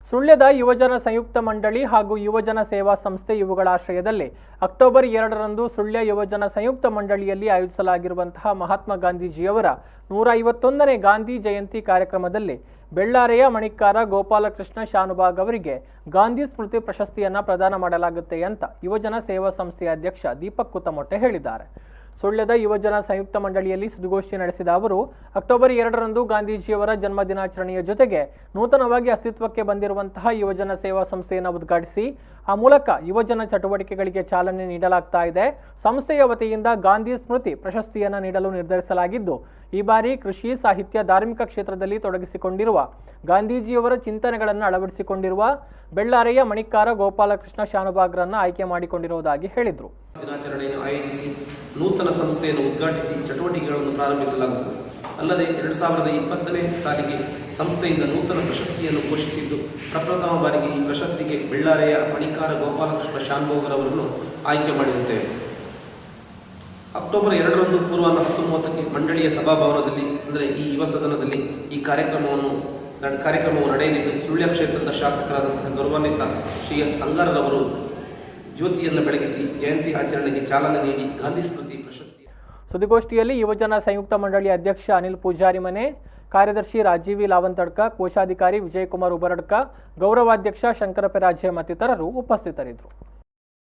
ಸುಳ್ಯದ ಯುವಜನ ಸಂಯುಕ್ತ ಮಂಡಳಿ ಹಾಗೂ ಯುವಜನ ಸೇವಾ ಸಂಸ್ಥೆ ಇವುಗಳ ಆಶ್ರಯದಲ್ಲಿ ಅಕ್ಟೋಬರ್ 2ರಂದು ಸುಳ್ಯ ಯುವಜನ ಸಂಯುಕ್ತ ಮಂಡಳಿಯಲ್ಲಿ ಆಯೋಜಿಸಲಾಗಿರುವಂತಹ ಮಹಾತ್ಮ ಗಾಂಧೀಜಿಯವರ 151ನೇ ಗಾಂಧಿ ಜಯಂತಿ ಕಾರ್ಯಕ್ರಮದಲ್ಲಿ ಬೆಳ್ಳಾರೆಯ ಮಣಿಕಾರ ಗೋಪಾಲಕೃಷ್ಣ ಶಾನುಭಾಗ್ ಅವರಿಗೆ ಗಾಂಧಿ ಸ್ಮೃತಿ ಪ್ರಶಸ್ತಿಯನ್ನು ಪ್ರದಾನ ಮಾಡಲಾಗುತ್ತೆ ಅಂತ ಯುವಜನ ಸೇವಾ ಸಂಸ್ಥೆಯ ಅಧ್ಯಕ್ಷ ದೀಪಕ್ ಕುತಮೊಟ್ಟೆ ಹೇಳಿದ್ದಾರೆ. ಸುಳ್ಯದ ಯುವಜನ ಸಂಯುಕ್ತ ಮಂಡಳಿಯಲ್ಲಿ ಸುದ್ದಿಗೋಷ್ಠಿ ನಡೆಸಿದ ಅವರು ಅಕ್ಟೋಬರ್ 2ರಂದು ಗಾಂಧೀಜಿಯವರ ಜನ್ಮ ದಿನಾಚರಣೆಯ ಜೊತೆಗೆ ನೂತನವಾಗಿ ಅಸ್ತಿತ್ವಕ್ಕೆ ಬಂದಿರುವಂತಹ ಯುವಜನ ಸೇವಾ ಸಂಸ್ಥೆಯನ್ನು ಉದ್ಘಾಟಿಸಿ ಆ ಮೂಲಕ ಯುವಜನ ಚಟುವಟಿಕೆಗಳಿಗೆ ಚಾಲನೆ ನೀಡಲಾಗ್ತಾ ಇದೆ. ಸಂಸ್ಥೆಯ ವತಿಯಿಂದ ಗಾಂಧಿ ಸ್ಮೃತಿ ಪ್ರಶಸ್ತಿಯನ್ನು ನೀಡಲು ನಿರ್ಧರಿಸಲಾಗಿದ್ದು, ಈ ಬಾರಿ ಕೃಷಿ, ಸಾಹಿತ್ಯ, ಧಾರ್ಮಿಕ ಕ್ಷೇತ್ರದಲ್ಲಿ ತೊಡಗಿಸಿಕೊಂಡಿರುವ ಗಾಂಧೀಜಿಯವರ ಚಿಂತನೆಗಳನ್ನು ಅಳವಡಿಸಿಕೊಂಡಿರುವ ಬೆಳ್ಳಾರೆಯ ಮಣಿಕಾರ ಗೋಪಾಲಕೃಷ್ಣ ಶಾನುಭಾಗ್ರನ್ನು ಆಯ್ಕೆ ಮಾಡಿಕೊಂಡಿರುವುದಾಗಿ ಹೇಳಿದರು. ದಿನಾಚರಣೆಯನ್ನು ಆಯೋಜಿಸಿ ನೂತನ ಸಂಸ್ಥೆಯನ್ನು ಉದ್ಘಾಟಿಸಿ ಚಟುವಟಿಕೆಗಳನ್ನು ಪ್ರಾರಂಭಿಸಲಾಗುತ್ತದೆ. ಅಲ್ಲದೆ 2020ನೇ ಸಾಲಿಗೆ ಸಂಸ್ಥೆಯಿಂದ ನೂತನ ಪ್ರಶಸ್ತಿಯನ್ನು ಘೋಷಿಸಿದ್ದು, ಪ್ರಪ್ರಥಮ ಬಾರಿಗೆ ಈ ಪ್ರಶಸ್ತಿಗೆ ಬೆಳ್ಳಾರೆಯ ಮಣಿಕಾರ ಗೋಪಾಲಕೃಷ್ಣ ಶಾನುಭಾಗ್ ಅವರನ್ನು ಆಯ್ಕೆ ಮಾಡಿರುತ್ತೇವೆ. ಅಕ್ಟೋಬರ್ 2ರಂದು ಪೂರ್ವಾಹ್ನ 10:30ಕ್ಕೆ ಮಂಡಳಿಯ ಸಭಾಭವನದಲ್ಲಿ ಅಂದರೆ ಈ ಯುವ ಸದನದಲ್ಲಿ ಈ ಕಾರ್ಯಕ್ರಮವು ನಡೆಯಲಿದ್ದು, ಸುಳ್ಯ ಕ್ಷೇತ್ರದ ಶಾಸಕರಾದಂತಹ ಗೌರವಾನ್ವಿತ ಶ್ರೀ ಎಸ್ ಅಂಗಾರರವರು ಜ್ಯೋತಿಯನ್ನು ಬೆಳಗಿಸಿ ಜಯಂತಿ ಆಚರಣೆಗೆ ಚಾಲನೆ ನೀಡಿ ಗಾಂಧಿ ಸ್ಮೃತಿ ಪ್ರಶಸ್ತಿ. ಸುದ್ದಿಗೋಷ್ಠಿಯಲ್ಲಿ ಯುವಜನ ಸಂಯುಕ್ತ ಮಂಡಳಿ ಅಧ್ಯಕ್ಷ ಅನಿಲ್ ಪೂಜಾರಿ ಮನೆ, ಕಾರ್ಯದರ್ಶಿ ರಾಜೀವಿ ಲಾವಂತಡ್ಕ, ಕೋಶಾಧಿಕಾರಿ ವಿಜಯಕುಮಾರ್ ಉಬರಡ್ಕ, ಗೌರವಾಧ್ಯಕ್ಷ ಶಂಕರ ಪೆರಾಜೆ ಮತ್ತಿತರರು ಉಪಸ್ಥಿತರಿದ್ದರು.